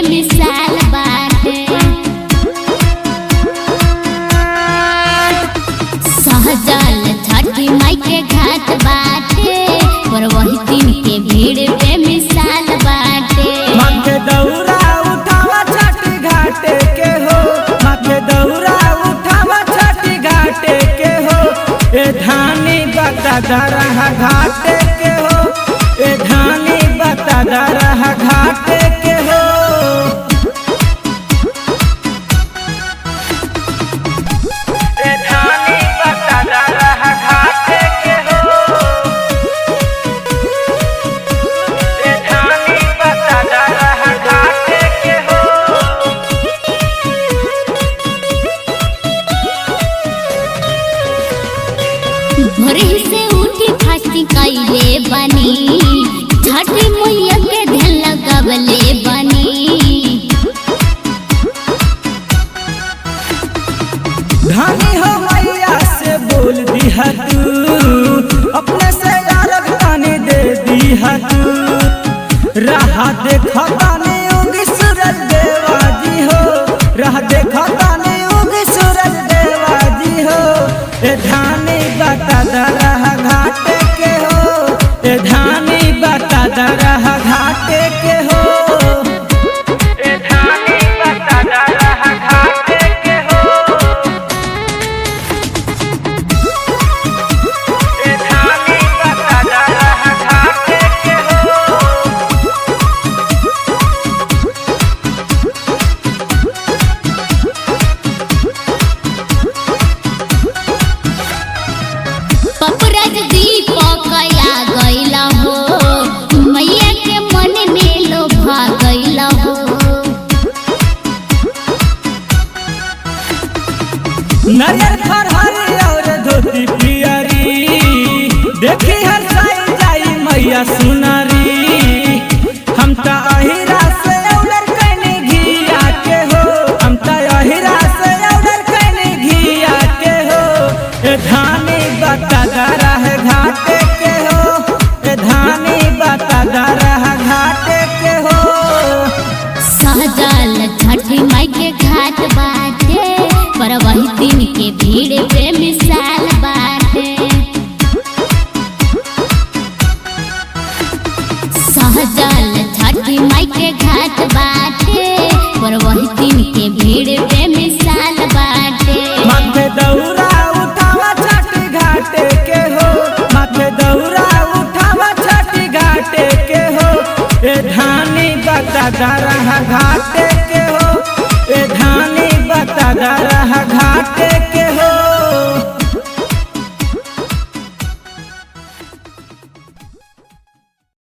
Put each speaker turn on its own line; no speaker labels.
बेमिसाल बाटे। सहजल छठी माई के घाट बाटे, पर वही दिन के भीड़ बेमिसाल बाटे।
माथे दौरा उठावा छठी घाटे के हो, माथे दौरा उठावा छठी घाटे के हो। ए धानी बता दरहा घाटे के हो, ए धानी बता दरहा घाटे के हो। ए धानी बता दरहा घाटे के हो, ए धानी बता दरहा घाटे के हो।
भोरे से उठी फास्टिंग कइले बनी, छठी मैया के ध्यान लगावले बनी।
धानी हो मैया से बोल दिया तू, अपने से अलग ताने दे दिया तू। राह देखा ताने उगी सूरज देवा जी हो, राह देखा ताने उगी सूरज देवा जी हो। ए धानी बता दरहा घाटे के हो, ए धानी बता दरहा घाटे के हो। ए धानी बता दरहा घाटे के हो, ए धानी बता दरहा घाटे के हो।
पपरज दीपक आ गइला हो, मैया के मन में लोभा गइला हो।
नरियर फरहरी और धोती पियरी, देखी हर साई जाई मैया सुनरी। हम ता अहिरा से औलर कने घिया के हो, हम ता अहिरा से औलर कने घिया के हो। ए धानी बता दरहा घाटे के हो, ए धानी बता दरहा घाटे के हो।
सहजल छठी माई के घाट बाटे, पर वही दिन के भीड़ बेमिसाल बाटे। सहजल छठी माई के घाट बाटे, पर वही दिन के भीड़ बेमिसाल बाटे।
माथे दौरा उठावा छठी घाटे के हो, माथे दौरा उठावा छठी घाटे के हो। ए धानी बता दरहा घाटे